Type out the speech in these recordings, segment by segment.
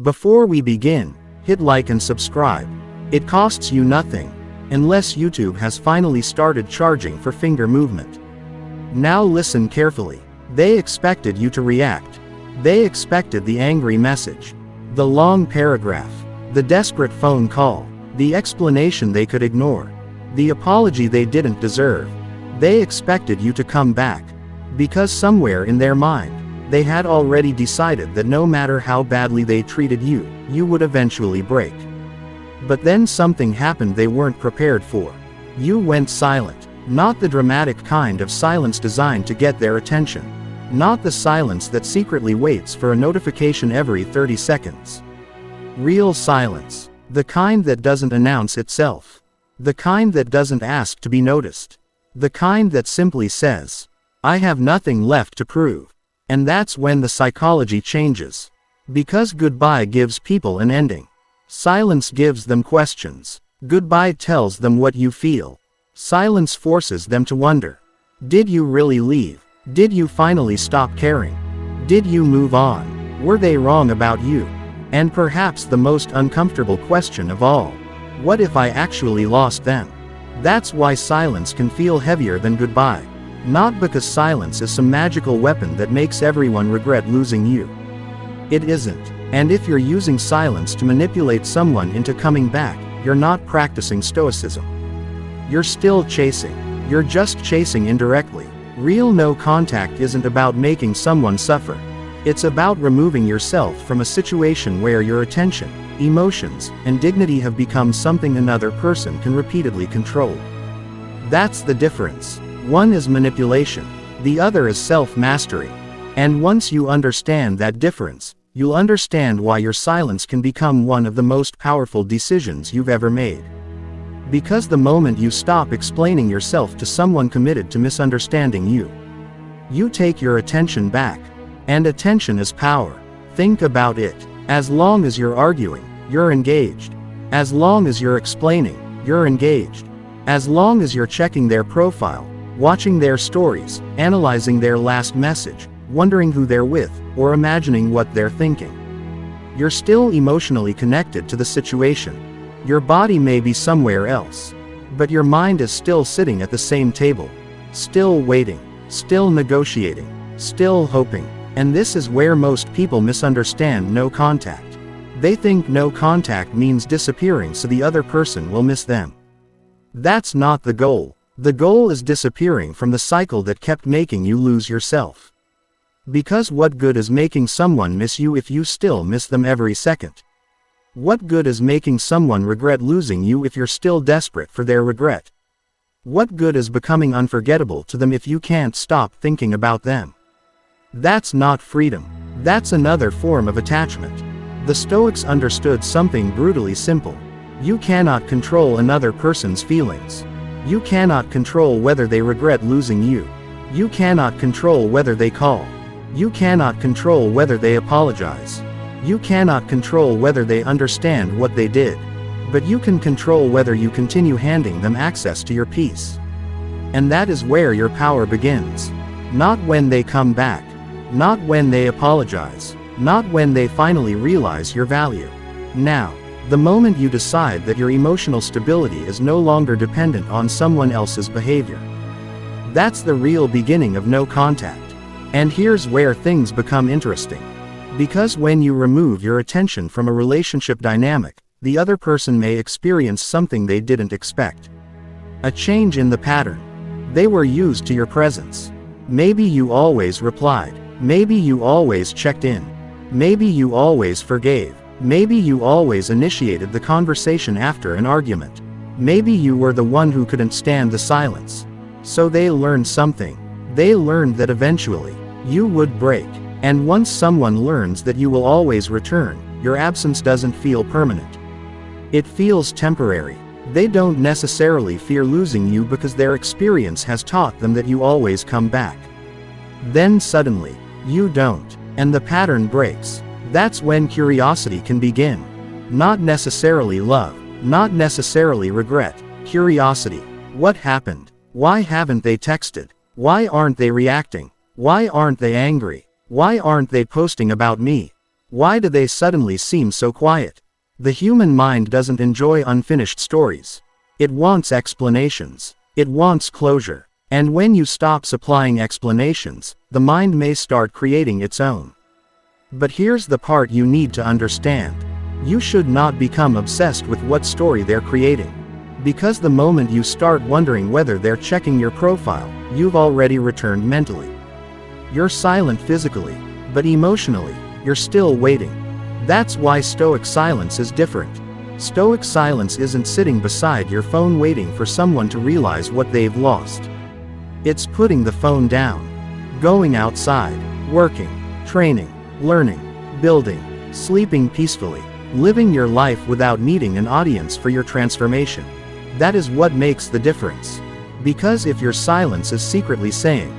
Before we begin, hit like and subscribe. It costs you nothing, unless YouTube has finally started charging for finger movement. Now listen carefully. They expected you to react. They expected the angry message, the long paragraph, the desperate phone call, the explanation they could ignore, the apology they didn't deserve. They expected you to come back, because somewhere in their mind, they had already decided that no matter how badly they treated you, you would eventually break. But then something happened they weren't prepared for. You went silent. Not the dramatic kind of silence designed to get their attention. Not the silence that secretly waits for a notification every 30 seconds. Real silence. The kind that doesn't announce itself. The kind that doesn't ask to be noticed. The kind that simply says, "I have nothing left to prove." And that's when the psychology changes. Because goodbye gives people an ending. Silence gives them questions. Goodbye tells them what you feel. Silence forces them to wonder. Did you really leave? Did you finally stop caring? Did you move on? Were they wrong about you? And perhaps the most uncomfortable question of all, what if I actually lost them? That's why silence can feel heavier than goodbye. Not because silence is some magical weapon that makes everyone regret losing you. It isn't. And if you're using silence to manipulate someone into coming back, you're not practicing Stoicism. You're still chasing. You're just chasing indirectly. Real no contact isn't about making someone suffer. It's about removing yourself from a situation where your attention, emotions, and dignity have become something another person can repeatedly control. That's the difference. One is manipulation, the other is self-mastery. And once you understand that difference, you'll understand why your silence can become one of the most powerful decisions you've ever made. Because the moment you stop explaining yourself to someone committed to misunderstanding you, you take your attention back. And attention is power. Think about it. As long as you're arguing, you're engaged. As long as you're explaining, you're engaged. As long as you're checking their profile, watching their stories, analyzing their last message, wondering who they're with, or imagining what they're thinking, you're still emotionally connected to the situation. Your body may be somewhere else, but your mind is still sitting at the same table, still waiting, still negotiating, still hoping. And this is where most people misunderstand no contact. They think no contact means disappearing so the other person will miss them. That's not the goal. The goal is disappearing from the cycle that kept making you lose yourself. Because what good is making someone miss you if you still miss them every second? What good is making someone regret losing you if you're still desperate for their regret? What good is becoming unforgettable to them if you can't stop thinking about them? That's not freedom. That's another form of attachment. The Stoics understood something brutally simple. You cannot control another person's feelings. You cannot control whether they regret losing you. You cannot control whether they call. You cannot control whether they apologize. You cannot control whether they understand what they did. But you can control whether you continue handing them access to your peace. And that is where your power begins. Not when they come back. Not when they apologize. Not when they finally realize your value. Now. The moment you decide that your emotional stability is no longer dependent on someone else's behavior. That's the real beginning of no contact. And here's where things become interesting. Because when you remove your attention from a relationship dynamic, the other person may experience something they didn't expect. A change in the pattern. They were used to your presence. Maybe you always replied. Maybe you always checked in. Maybe you always forgave. Maybe you always initiated the conversation after an argument. Maybe you were the one who couldn't stand the silence. So they learned something. They learned that eventually, you would break. And once someone learns that you will always return, your absence doesn't feel permanent. It feels temporary. They don't necessarily fear losing you because their experience has taught them that you always come back. Then suddenly, you don't. And the pattern breaks. That's when curiosity can begin. Not necessarily love, not necessarily regret, curiosity. What happened? Why haven't they texted? Why aren't they reacting? Why aren't they angry? Why aren't they posting about me? Why do they suddenly seem so quiet? The human mind doesn't enjoy unfinished stories. It wants explanations. It wants closure. And when you stop supplying explanations, the mind may start creating its own. But here's the part you need to understand. You should not become obsessed with what story they're creating. Because the moment you start wondering whether they're checking your profile, you've already returned mentally. You're silent physically, but emotionally, you're still waiting. That's why Stoic silence is different. Stoic silence isn't sitting beside your phone waiting for someone to realize what they've lost. It's putting the phone down. Going outside, working, training, learning, building, sleeping peacefully, living your life without needing an audience for your transformation. That is what makes the difference. Because if your silence is secretly saying,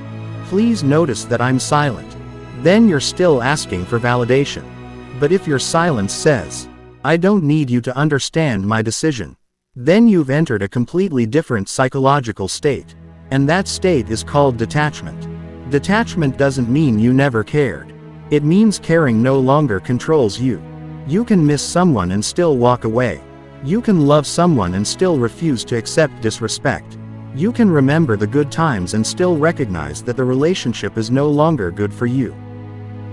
"Please notice that I'm silent," then you're still asking for validation. But if your silence says, "I don't need you to understand my decision," then you've entered a completely different psychological state. And that state is called detachment. Detachment doesn't mean you never cared. It means caring no longer controls you. You can miss someone and still walk away. You can love someone and still refuse to accept disrespect. You can remember the good times and still recognize that the relationship is no longer good for you.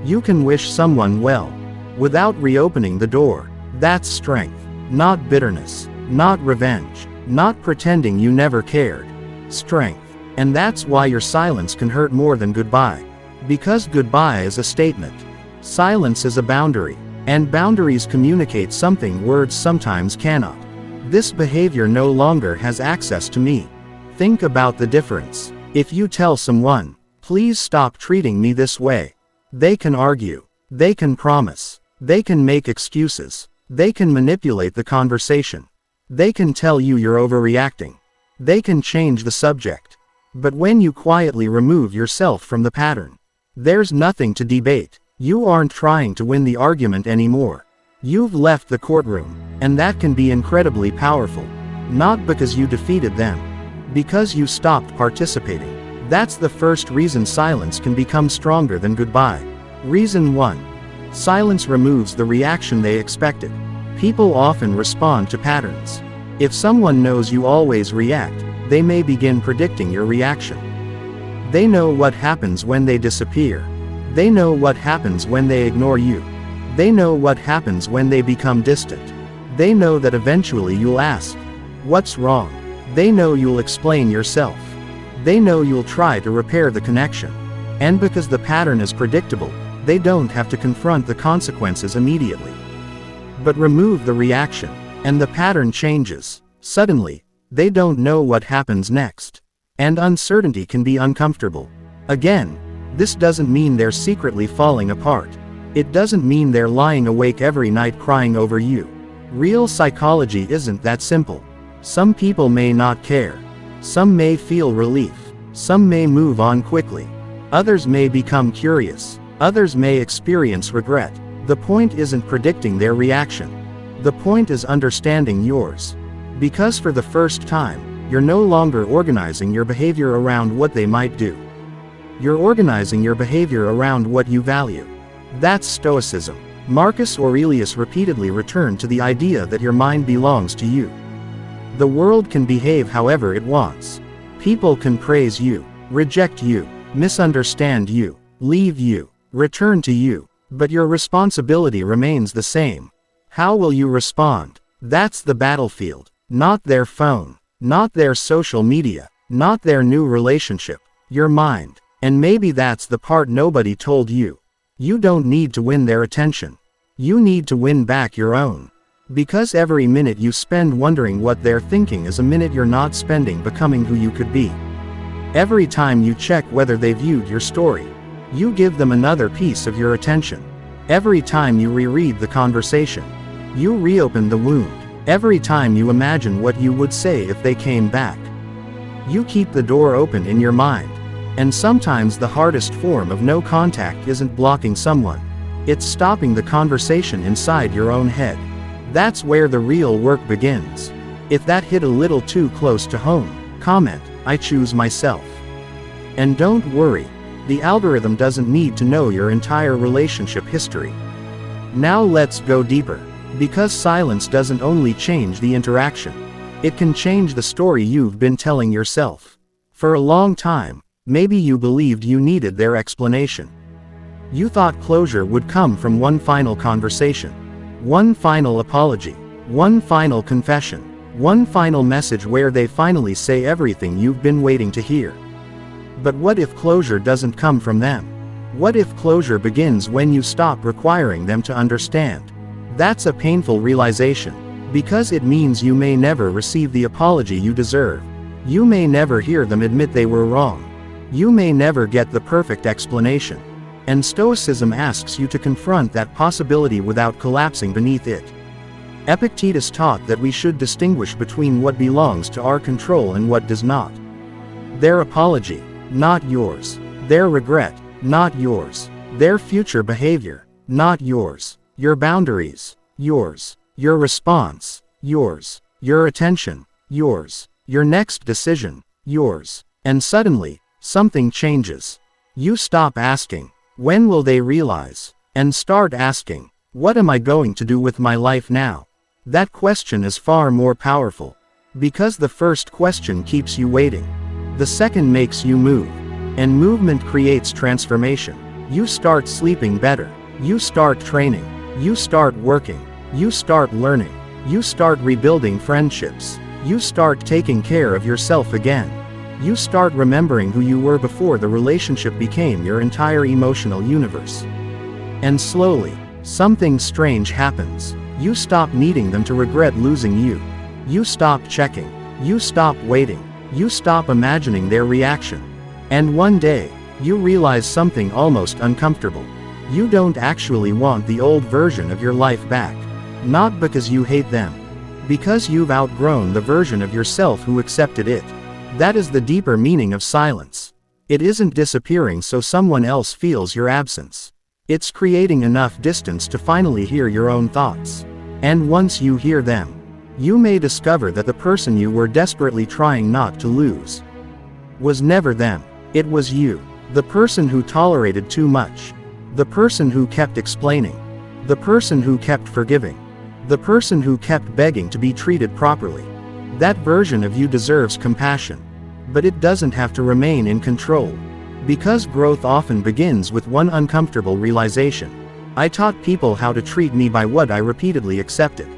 You can wish someone well without reopening the door. That's strength, not bitterness, not revenge, not pretending you never cared. Strength. And that's why your silence can hurt more than goodbye. Because goodbye is a statement. Silence is a boundary. And boundaries communicate something words sometimes cannot. This behavior no longer has access to me. Think about the difference. If you tell someone, "Please stop treating me this way," they can argue. They can promise. They can make excuses. They can manipulate the conversation. They can tell you you're overreacting. They can change the subject. But when you quietly remove yourself from the pattern, there's nothing to debate. You aren't trying to win the argument anymore. You've left the courtroom, and that can be incredibly powerful. Not because you defeated them, because you stopped participating. That's the first reason silence can become stronger than goodbye. Reason 1. Silence removes the reaction they expected. People often respond to patterns. If someone knows you always react, they may begin predicting your reaction. They know what happens when they disappear. They know what happens when they ignore you. They know what happens when they become distant. They know that eventually you'll ask, "What's wrong?" They know you'll explain yourself. They know you'll try to repair the connection. And because the pattern is predictable, they don't have to confront the consequences immediately. But remove the reaction, and the pattern changes. Suddenly, they don't know what happens next. And uncertainty can be uncomfortable. Again, this doesn't mean they're secretly falling apart. It doesn't mean they're lying awake every night crying over you. Real psychology isn't that simple. Some people may not care. Some may feel relief. Some may move on quickly. Others may become curious. Others may experience regret. The point isn't predicting their reaction. The point is understanding yours. Because for the first time, you're no longer organizing your behavior around what they might do. You're organizing your behavior around what you value. That's Stoicism. Marcus Aurelius repeatedly returned to the idea that your mind belongs to you. The world can behave however it wants. People can praise you, reject you, misunderstand you, leave you, return to you, but your responsibility remains the same. How will you respond? That's the battlefield. Not their phone, not their social media, not their new relationship, your mind. And maybe that's the part nobody told you. You don't need to win their attention. You need to win back your own. Because every minute you spend wondering what they're thinking is a minute you're not spending becoming who you could be. Every time you check whether they viewed your story, you give them another piece of your attention. Every time you reread the conversation, you reopen the wound. Every time you imagine what you would say if they came back, you keep the door open in your mind. And sometimes the hardest form of no contact isn't blocking someone. It's stopping the conversation inside your own head. That's where the real work begins. If that hit a little too close to home, comment, "I choose myself." And don't worry, the algorithm doesn't need to know your entire relationship history. Now let's go deeper. Because silence doesn't only change the interaction. It can change the story you've been telling yourself. For a long time, maybe you believed you needed their explanation. You thought closure would come from one final conversation. One final apology. One final confession. One final message where they finally say everything you've been waiting to hear. But what if closure doesn't come from them? What if closure begins when you stop requiring them to understand? That's a painful realization, because it means you may never receive the apology you deserve. You may never hear them admit they were wrong. You may never get the perfect explanation. And Stoicism asks you to confront that possibility without collapsing beneath it. Epictetus taught that we should distinguish between what belongs to our control and what does not. Their apology, not yours. Their regret, not yours. Their future behavior, not yours. Your boundaries, yours. Your response, yours. Your attention, yours. Your next decision, yours. And suddenly, something changes. You stop asking, when will they realize? And start asking, what am I going to do with my life now? That question is far more powerful. Because the first question keeps you waiting. The second makes you move. And movement creates transformation. You start sleeping better. You start training. You start working. You start learning. You start rebuilding friendships. You start taking care of yourself again. You start remembering who you were before the relationship became your entire emotional universe. And slowly, something strange happens. You stop needing them to regret losing you. You stop checking. You stop waiting. You stop imagining their reaction. And one day, you realize something almost uncomfortable. You don't actually want the old version of your life back. Not because you hate them. Because you've outgrown the version of yourself who accepted it. That is the deeper meaning of silence. It isn't disappearing so someone else feels your absence. It's creating enough distance to finally hear your own thoughts. And once you hear them, you may discover that the person you were desperately trying not to lose was never them. It was you. The person who tolerated too much. The person who kept explaining. The person who kept forgiving. The person who kept begging to be treated properly. That version of you deserves compassion. But it doesn't have to remain in control. Because growth often begins with one uncomfortable realization. I taught people how to treat me by what I repeatedly accepted.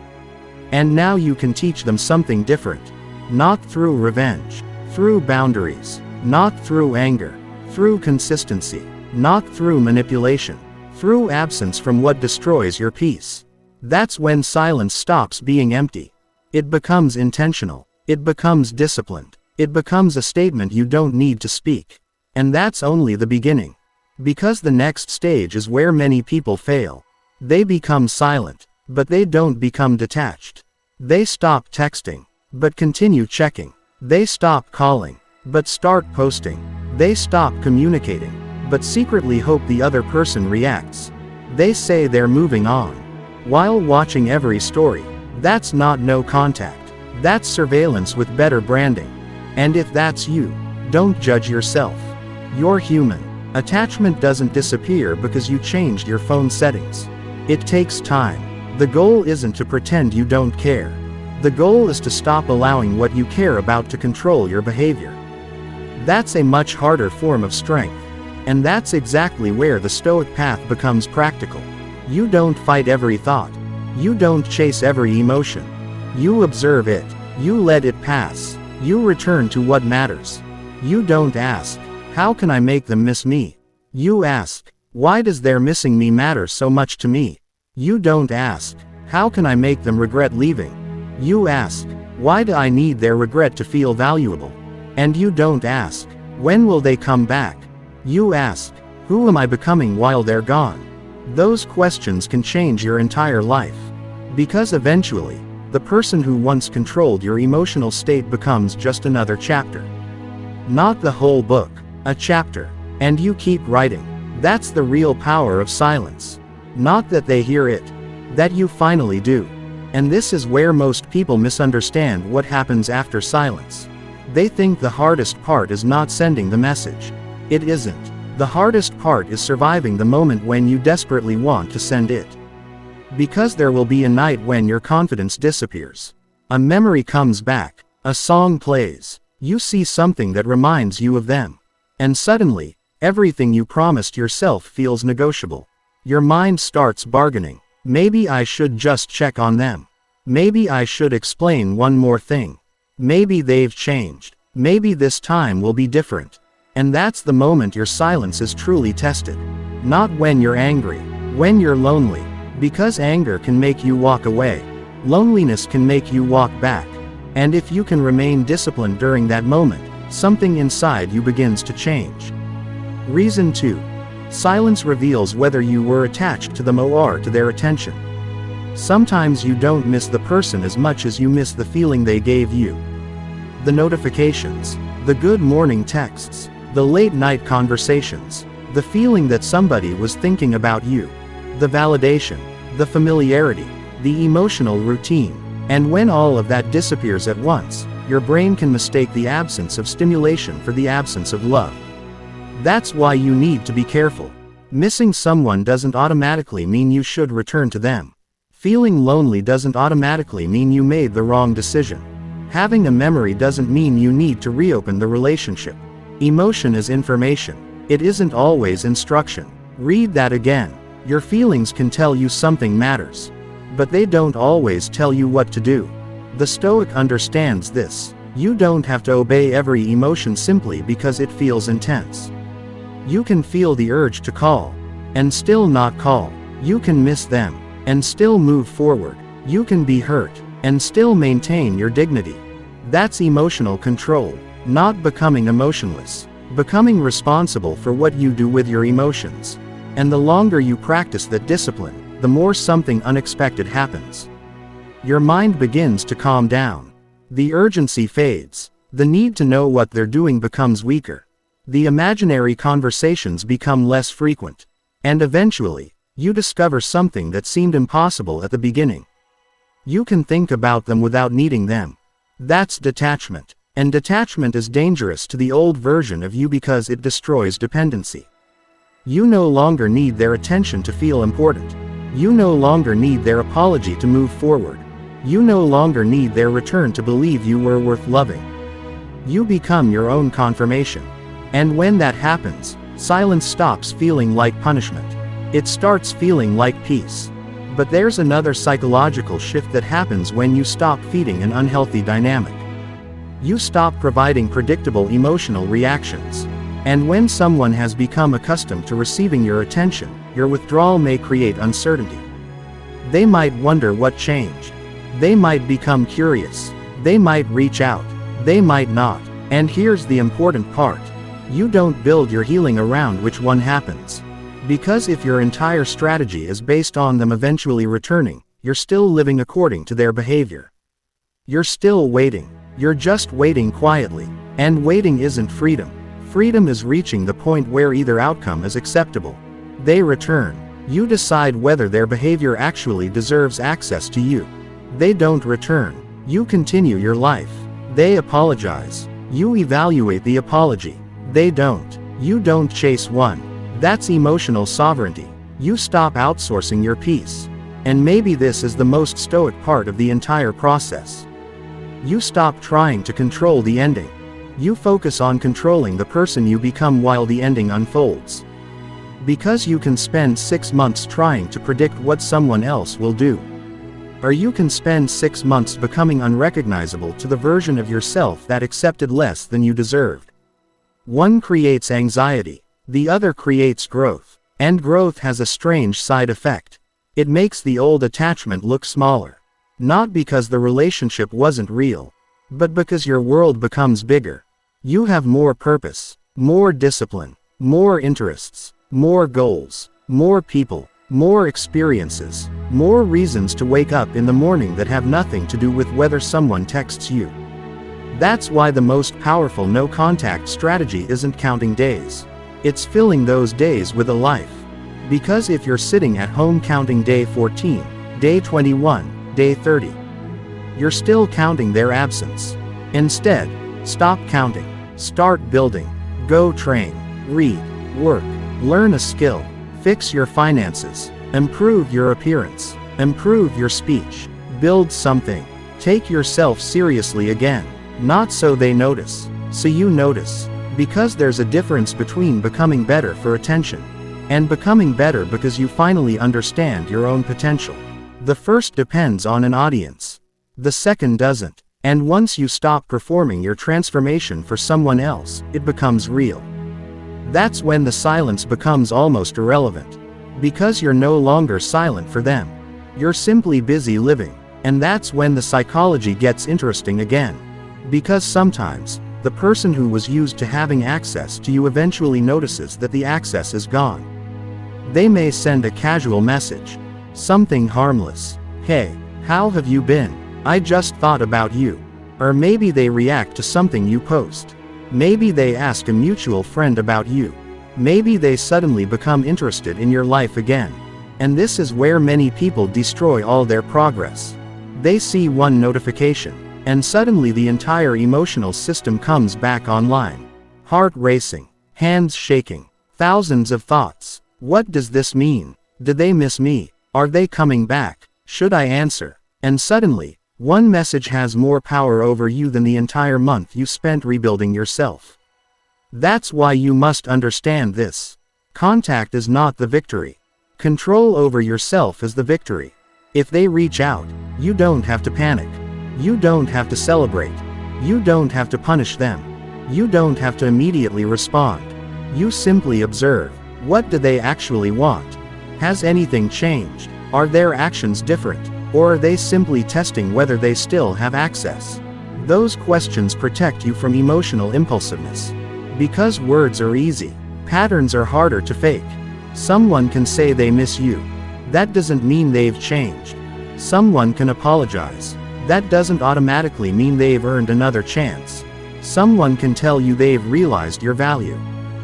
And now you can teach them something different. Not through revenge. Through boundaries. Not through anger. Through consistency. Not through manipulation. Through absence from what destroys your peace. That's when silence stops being empty. It becomes intentional. It becomes disciplined. It becomes a statement you don't need to speak. And that's only the beginning. Because the next stage is where many people fail. They become silent, but they don't become detached. They stop texting, but continue checking. They stop calling, but start posting. They stop communicating, but secretly hope the other person reacts. They say they're moving on, while watching every story. That's not no contact. That's surveillance with better branding. And if that's you, don't judge yourself. You're human. Attachment doesn't disappear because you changed your phone settings. It takes time. The goal isn't to pretend you don't care. The goal is to stop allowing what you care about to control your behavior. That's a much harder form of strength. And that's exactly where the Stoic path becomes practical. You don't fight every thought. You don't chase every emotion. You observe it. You let it pass. You return to what matters. You don't ask, how can I make them miss me? You ask, why does their missing me matter so much to me? You don't ask, how can I make them regret leaving? You ask, why do I need their regret to feel valuable? And you don't ask, when will they come back? You ask, who am I becoming while they're gone? Those questions can change your entire life. Because eventually, the person who once controlled your emotional state becomes just another chapter. Not the whole book, a chapter. And you keep writing. That's the real power of silence. Not that they hear it. That you finally do. And this is where most people misunderstand what happens after silence. They think the hardest part is not sending the message. It isn't. The hardest part is surviving the moment when you desperately want to send it. Because there will be a night when your confidence disappears. A memory comes back, a song plays, you see something that reminds you of them. And suddenly, everything you promised yourself feels negotiable. Your mind starts bargaining. Maybe I should just check on them. Maybe I should explain one more thing. Maybe they've changed. Maybe this time will be different. And that's the moment your silence is truly tested. Not when you're angry, when you're lonely. Because anger can make you walk away. Loneliness can make you walk back. And if you can remain disciplined during that moment, something inside you begins to change. Reason 2. Silence reveals whether you were attached to them or to their attention. Sometimes you don't miss the person as much as you miss the feeling they gave you. The notifications, the good morning texts, the late night conversations, the feeling that somebody was thinking about you, the validation, the familiarity, the emotional routine. And when all of that disappears at once, your brain can mistake the absence of stimulation for the absence of love. That's why you need to be careful. Missing someone doesn't automatically mean you should return to them. Feeling lonely doesn't automatically mean you made the wrong decision. Having a memory doesn't mean you need to reopen the relationship. Emotion is information. It isn't always instruction. Read that again. Your feelings can tell you something matters. But they don't always tell you what to do. The Stoic understands this. You don't have to obey every emotion simply because it feels intense. You can feel the urge to call, and still not call. You can miss them, and still move forward. You can be hurt, and still maintain your dignity. That's emotional control, not becoming emotionless. Becoming responsible for what you do with your emotions. And the longer you practice that discipline, the more something unexpected happens. Your mind begins to calm down. The urgency fades. The need to know what they're doing becomes weaker. The imaginary conversations become less frequent. And eventually, you discover something that seemed impossible at the beginning. You can think about them without needing them. That's detachment. And detachment is dangerous to the old version of you because it destroys dependency. You no longer need their attention to feel important. You no longer need their apology to move forward. You no longer need their return to believe you were worth loving. You become your own confirmation. And when that happens, silence stops feeling like punishment. It starts feeling like peace. But there's another psychological shift that happens when you stop feeding an unhealthy dynamic. You stop providing predictable emotional reactions. And when someone has become accustomed to receiving your attention, your withdrawal may create uncertainty. They might wonder what changed. They might become curious. They might reach out. They might not. And here's the important part. You don't build your healing around which one happens. Because if your entire strategy is based on them eventually returning, you're still living according to their behavior. You're still waiting. You're just waiting quietly. And waiting isn't freedom. Freedom is reaching the point where either outcome is acceptable. They return. You decide whether their behavior actually deserves access to you. They don't return. You continue your life. They apologize. You evaluate the apology. They don't. You don't chase one. That's emotional sovereignty. You stop outsourcing your peace. And maybe this is the most stoic part of the entire process. You stop trying to control the ending. You focus on controlling the person you become while the ending unfolds. Because you can spend 6 months trying to predict what someone else will do. Or you can spend 6 months becoming unrecognizable to the version of yourself that accepted less than you deserved. One creates anxiety. The other creates growth. And growth has a strange side effect. It makes the old attachment look smaller. Not because the relationship wasn't real, but because your world becomes bigger. You have more purpose, more discipline, more interests, more goals, more people, more experiences, more reasons to wake up in the morning that have nothing to do with whether someone texts you. That's why the most powerful no-contact strategy isn't counting days. It's filling those days with a life. Because if you're sitting at home counting day 14, day 21, day 30, you're still counting their absence. Instead, stop counting. Start building. Go train. Read. Work. Learn a skill. Fix your finances. Improve your appearance. Improve your speech. Build something. Take yourself seriously again. Not so they notice, so you notice. Because there's a difference between becoming better for attention and becoming better because you finally understand your own potential. The first depends on an audience. The second doesn't. And once you stop performing your transformation for someone else, it becomes real. That's when the silence becomes almost irrelevant. Because you're no longer silent for them. You're simply busy living. And that's when the psychology gets interesting again. Because sometimes, the person who was used to having access to you eventually notices that the access is gone. They may send a casual message. Something harmless. Hey, how have you been? I just thought about you. Or maybe they react to something you post. Maybe they ask a mutual friend about you. Maybe they suddenly become interested in your life again. And this is where many people destroy all their progress. They see one notification, and suddenly the entire emotional system comes back online. Heart racing, hands shaking, thousands of thoughts. What does this mean? Did they miss me? Are they coming back? Should I answer? And suddenly, one message has more power over you than the entire month you spent rebuilding yourself. That's why you must understand this. Contact is not the victory. Control over yourself is the victory. If they reach out, you don't have to panic. You don't have to celebrate. You don't have to punish them. You don't have to immediately respond. You simply observe. What do they actually want? Has anything changed? Are their actions different? Or are they simply testing whether they still have access? Those questions protect you from emotional impulsiveness. Because words are easy, patterns are harder to fake. Someone can say they miss you. That doesn't mean they've changed. Someone can apologize. That doesn't automatically mean they've earned another chance. Someone can tell you they've realized your value.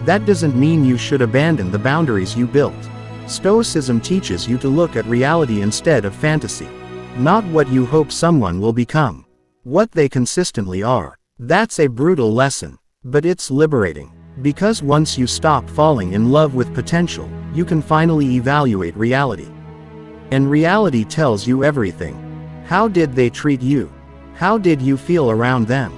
That doesn't mean you should abandon the boundaries you built. Stoicism teaches you to look at reality instead of fantasy. Not what you hope someone will become. What they consistently are. That's a brutal lesson. But it's liberating. Because once you stop falling in love with potential, you can finally evaluate reality. And reality tells you everything. How did they treat you? How did you feel around them?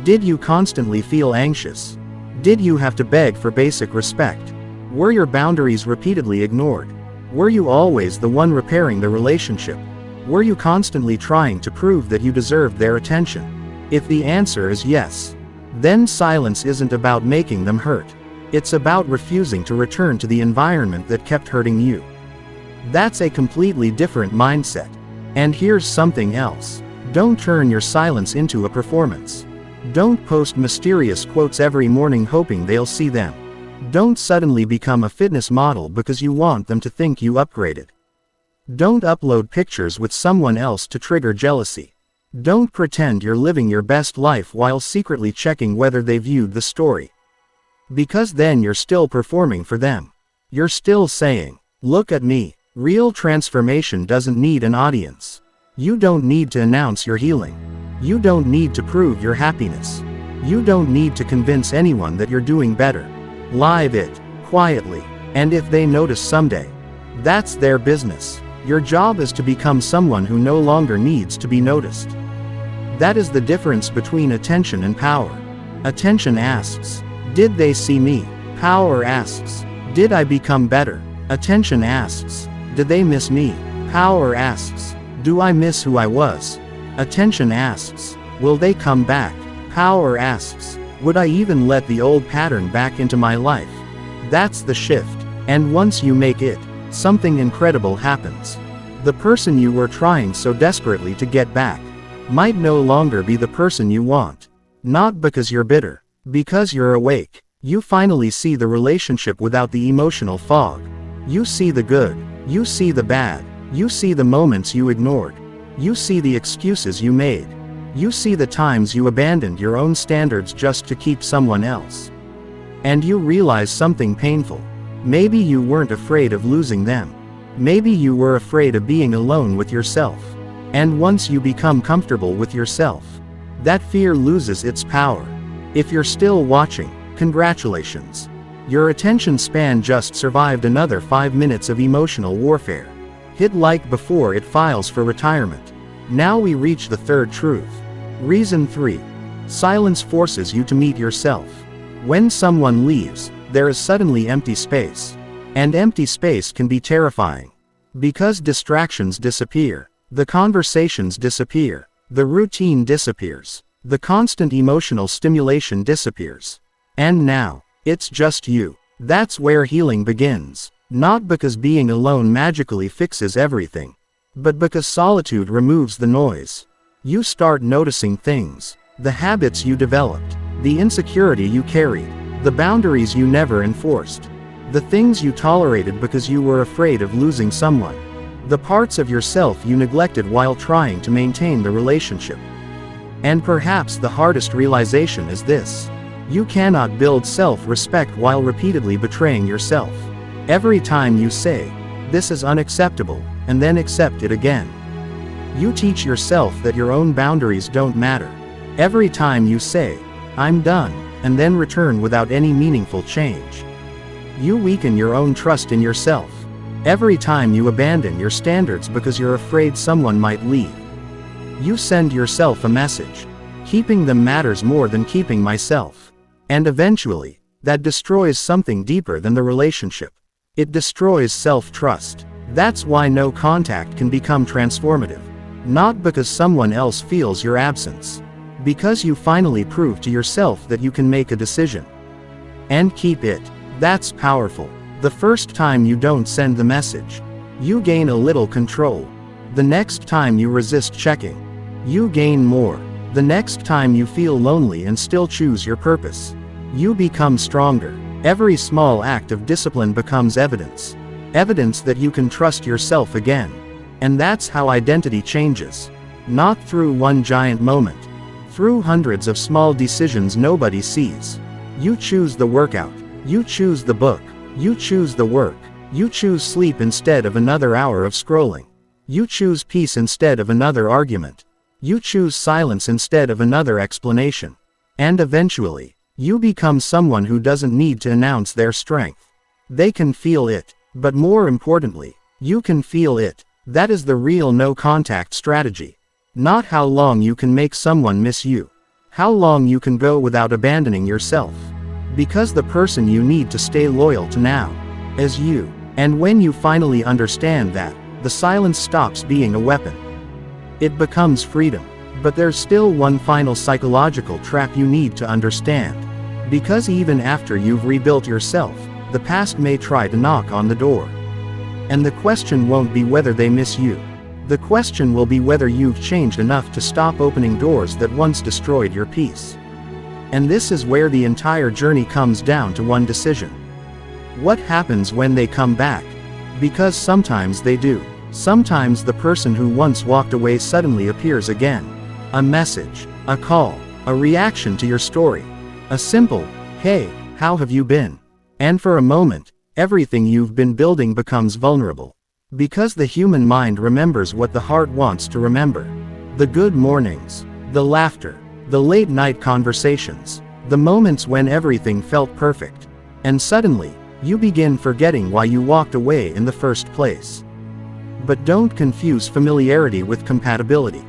Did you constantly feel anxious? Did you have to beg for basic respect? Were your boundaries repeatedly ignored? Were you always the one repairing the relationship? Were you constantly trying to prove that you deserved their attention? If the answer is yes, then silence isn't about making them hurt. It's about refusing to return to the environment that kept hurting you. That's a completely different mindset. And here's something else. Don't turn your silence into a performance. Don't post mysterious quotes every morning hoping they'll see them. Don't suddenly become a fitness model because you want them to think you upgraded. Don't upload pictures with someone else to trigger jealousy. Don't pretend you're living your best life while secretly checking whether they viewed the story. Because then you're still performing for them. You're still saying, "Look at me." Real transformation doesn't need an audience. You don't need to announce your healing. You don't need to prove your happiness. You don't need to convince anyone that you're doing better. Live it, quietly, and if they notice someday, that's their business. Your job is to become someone who no longer needs to be noticed. That is the difference between attention and power. Attention asks, did they see me? Power asks, did I become better? Attention asks, did they miss me? Power asks, do I miss who I was? Attention asks, will they come back? Power asks, would I even let the old pattern back into my life? That's the shift. And once you make it, something incredible happens. The person you were trying so desperately to get back might no longer be the person you want. Not because you're bitter. Because you're awake. You finally see the relationship without the emotional fog. You see the good. You see the bad. You see the moments you ignored. You see the excuses you made. You see the times you abandoned your own standards just to keep someone else. And you realize something painful. Maybe you weren't afraid of losing them. Maybe you were afraid of being alone with yourself. And once you become comfortable with yourself, that fear loses its power. If you're still watching, congratulations. Your attention span just survived another 5 minutes of emotional warfare. Hit like before it files for retirement. Now we reach the third truth. Reason 3. Silence forces you to meet yourself. When someone leaves, there is suddenly empty space. And empty space can be terrifying. Because distractions disappear. The conversations disappear. The routine disappears. The constant emotional stimulation disappears. And now, it's just you. That's where healing begins. Not because being alone magically fixes everything, but because solitude removes the noise. You start noticing things. The habits you developed. The insecurity you carried. The boundaries you never enforced. The things you tolerated because you were afraid of losing someone. The parts of yourself you neglected while trying to maintain the relationship. And perhaps the hardest realization is this. You cannot build self-respect while repeatedly betraying yourself. Every time you say, "This is unacceptable," and then accept it again. You teach yourself that your own boundaries don't matter. Every time you say, "I'm done," and then return without any meaningful change. You weaken your own trust in yourself. Every time you abandon your standards because you're afraid someone might leave. You send yourself a message. Keeping them matters more than keeping myself. And eventually, that destroys something deeper than the relationship. It destroys self-trust. That's why no contact can become transformative. Not because someone else feels your absence. Because you finally prove to yourself that you can make a decision. And keep it. That's powerful. The first time you don't send the message, you gain a little control. The next time you resist checking, you gain more. The next time you feel lonely and still choose your purpose, you become stronger. Every small act of discipline becomes evidence. Evidence that you can trust yourself again. And that's how identity changes. Not through one giant moment. Through hundreds of small decisions nobody sees. You choose the workout. You choose the book. You choose the work. You choose sleep instead of another hour of scrolling. You choose peace instead of another argument. You choose silence instead of another explanation. And eventually, you become someone who doesn't need to announce their strength. They can feel it, but more importantly, you can feel it. That is the real no-contact strategy. Not how long you can make someone miss you. How long you can go without abandoning yourself. Because the person you need to stay loyal to now is you. And when you finally understand that, the silence stops being a weapon. It becomes freedom. But there's still one final psychological trap you need to understand. Because even after you've rebuilt yourself, the past may try to knock on the door. And the question won't be whether they miss you. The question will be whether you've changed enough to stop opening doors that once destroyed your peace. And this is where the entire journey comes down to one decision. What happens when they come back? Because sometimes they do. Sometimes the person who once walked away suddenly appears again. A message, a call, a reaction to your story. A simple, "Hey, how have you been?" And for a moment, everything you've been building becomes vulnerable. Because the human mind remembers what the heart wants to remember. The good mornings, the laughter, the late night conversations, the moments when everything felt perfect. And suddenly, you begin forgetting why you walked away in the first place. But don't confuse familiarity with compatibility.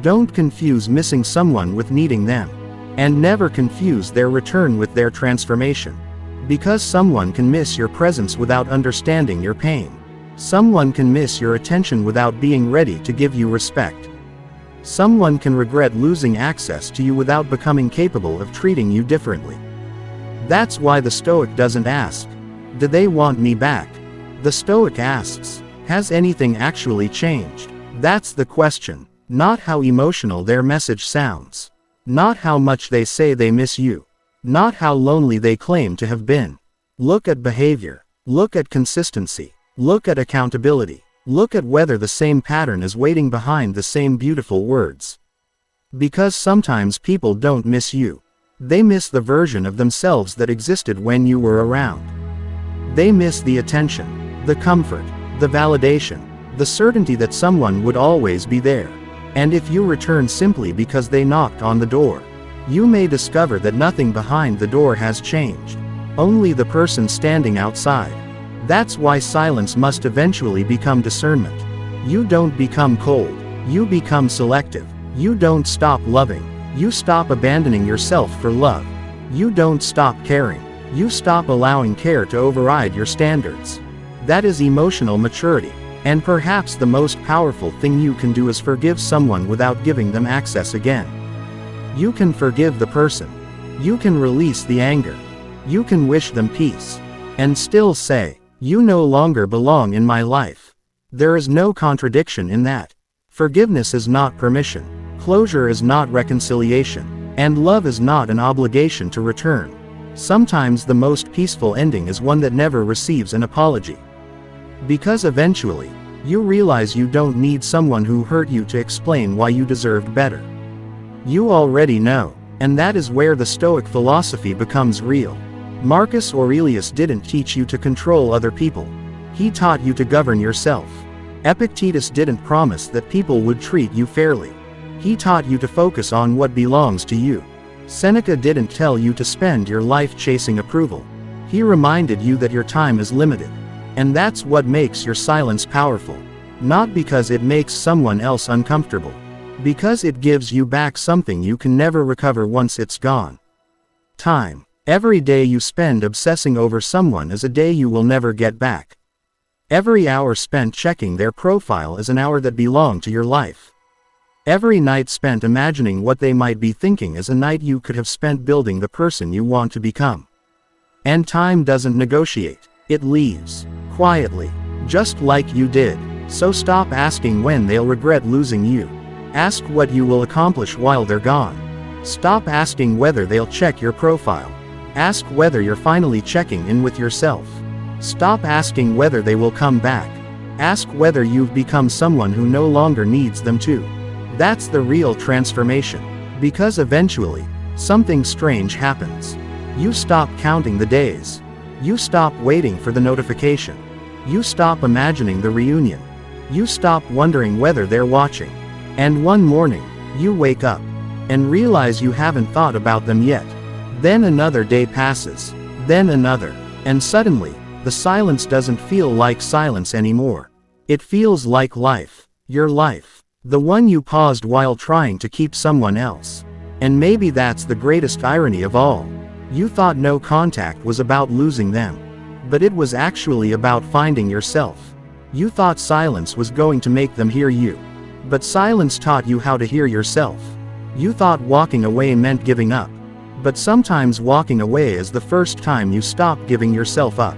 Don't confuse missing someone with needing them. And never confuse their return with their transformation. Because someone can miss your presence without understanding your pain. Someone can miss your attention without being ready to give you respect. Someone can regret losing access to you without becoming capable of treating you differently. That's why the Stoic doesn't ask, "Do they want me back?" The Stoic asks, "Has anything actually changed?" That's the question. Not how emotional their message sounds. Not how much they say they miss you. Not how lonely they claim to have been. Look at behavior. Look at consistency. Look at accountability. Look at whether the same pattern is waiting behind the same beautiful words. Because sometimes people don't miss you. They miss the version of themselves that existed when you were around. They miss the attention, the comfort, the validation, the certainty that someone would always be there. And if you return simply because they knocked on the door, you may discover that nothing behind the door has changed. Only the person standing outside. That's why silence must eventually become discernment. You don't become cold. You become selective. You don't stop loving. You stop abandoning yourself for love. You don't stop caring. You stop allowing care to override your standards. That is emotional maturity. And perhaps the most powerful thing you can do is forgive someone without giving them access again. You can forgive the person. You can release the anger. You can wish them peace. And still say, you no longer belong in my life. There is no contradiction in that. Forgiveness is not permission. Closure is not reconciliation. And love is not an obligation to return. Sometimes the most peaceful ending is one that never receives an apology. Because eventually, you realize you don't need someone who hurt you to explain why you deserved better. You already know, and that is where the Stoic philosophy becomes real. Marcus Aurelius didn't teach you to control other people. He taught you to govern yourself. Epictetus didn't promise that people would treat you fairly. He taught you to focus on what belongs to you. Seneca didn't tell you to spend your life chasing approval. He reminded you that your time is limited. And that's what makes your silence powerful. Not because it makes someone else uncomfortable. Because it gives you back something you can never recover once it's gone. Time. Every day you spend obsessing over someone is a day you will never get back. Every hour spent checking their profile is an hour that belonged to your life. Every night spent imagining what they might be thinking is a night you could have spent building the person you want to become. And time doesn't negotiate. It leaves. Quietly. Just like you did. So stop asking when they'll regret losing you. Ask what you will accomplish while they're gone. Stop asking whether they'll check your profile. Ask whether you're finally checking in with yourself. Stop asking whether they will come back. Ask whether you've become someone who no longer needs them to. That's the real transformation. Because eventually, something strange happens. You stop counting the days. You stop waiting for the notification. You stop imagining the reunion. You stop wondering whether they're watching. And one morning, you wake up and realize you haven't thought about them yet. Then another day passes. Then another. And suddenly, the silence doesn't feel like silence anymore. It feels like life. Your life. The one you paused while trying to keep someone else. And maybe that's the greatest irony of all. You thought no contact was about losing them. But it was actually about finding yourself. You thought silence was going to make them hear you. But silence taught you how to hear yourself. You thought walking away meant giving up. But sometimes walking away is the first time you stop giving yourself up.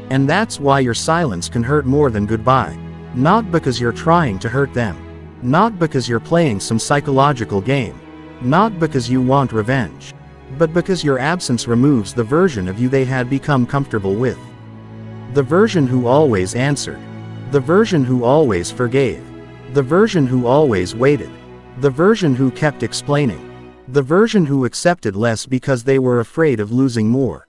And that's why your silence can hurt more than goodbye. Not because you're trying to hurt them. Not because you're playing some psychological game. Not because you want revenge. But because your absence removes the version of you they had become comfortable with. The version who always answered. The version who always forgave. The version who always waited. The version who kept explaining. The version who accepted less because they were afraid of losing more.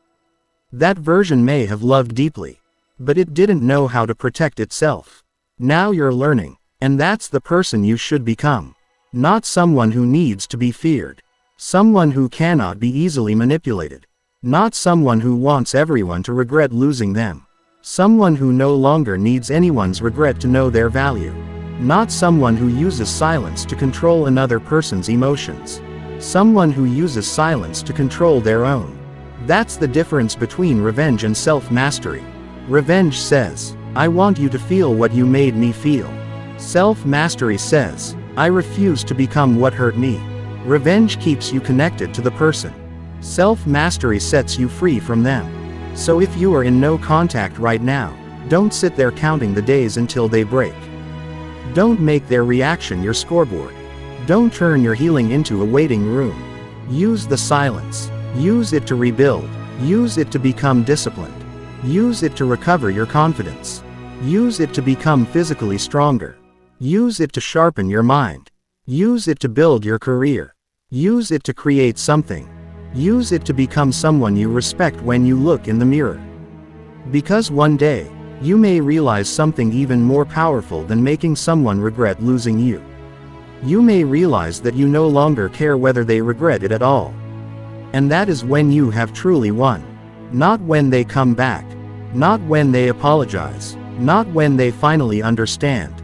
That version may have loved deeply. But it didn't know how to protect itself. Now you're learning. And that's the person you should become. Not someone who needs to be feared. Someone who cannot be easily manipulated. Not someone who wants everyone to regret losing them. Someone who no longer needs anyone's regret to know their value. Not someone who uses silence to control another person's emotions. Someone who uses silence to control their own. That's the difference between revenge and self-mastery. Revenge says, I want you to feel what you made me feel. Self-mastery says, I refuse to become what hurt me. Revenge keeps you connected to the person. Self-mastery sets you free from them. So if you are in no contact right now, don't sit there counting the days until they break. Don't make their reaction your scoreboard. Don't turn your healing into a waiting room. Use the silence. Use it to rebuild. Use it to become disciplined. Use it to recover your confidence. Use it to become physically stronger. Use it to sharpen your mind. Use it to build your career. Use it to create something. Use it to become someone you respect when you look in the mirror. Because one day, you may realize something even more powerful than making someone regret losing you. You may realize that you no longer care whether they regret it at all. And that is when you have truly won. Not when they come back. Not when they apologize. Not when they finally understand.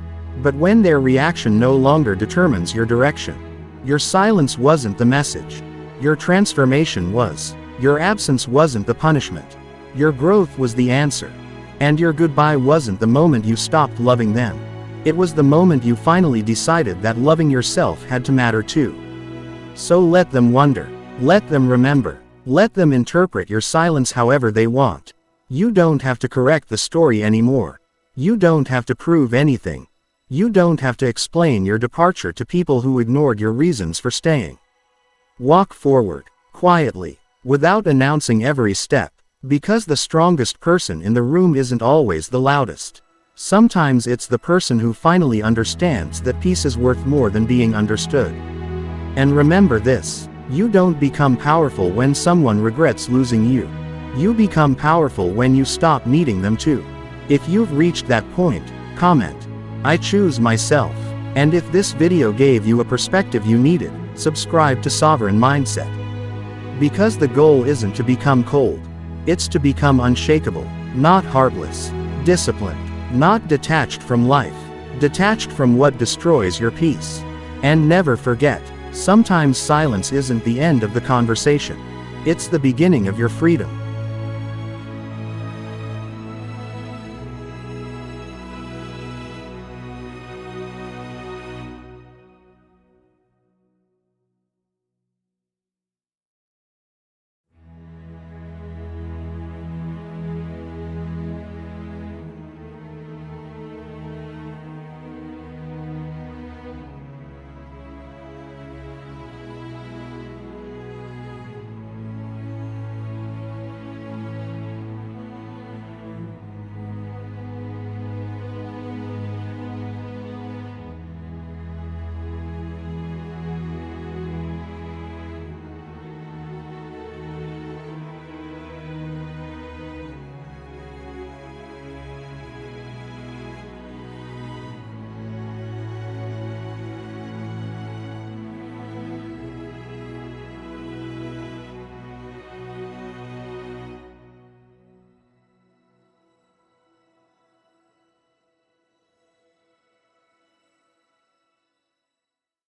But when their reaction no longer determines your direction, your silence wasn't the message. Your transformation was. Your absence wasn't the punishment. Your growth was the answer. And your goodbye wasn't the moment you stopped loving them. It was the moment you finally decided that loving yourself had to matter too. So let them wonder. Let them remember. Let them interpret your silence however they want. You don't have to correct the story anymore. You don't have to prove anything. You don't have to explain your departure to people who ignored your reasons for staying. Walk forward, quietly, without announcing every step, because the strongest person in the room isn't always the loudest. Sometimes it's the person who finally understands that peace is worth more than being understood. And remember this, you don't become powerful when someone regrets losing you. You become powerful when you stop needing them to. If you've reached that point, comment, "I choose myself." And if this video gave you a perspective you needed, subscribe to Sovereign Mindset. Because the goal isn't to become cold. It's to become unshakable, not heartless, disciplined, not detached from life, detached from what destroys your peace. And never forget, sometimes silence isn't the end of the conversation. It's the beginning of your freedom.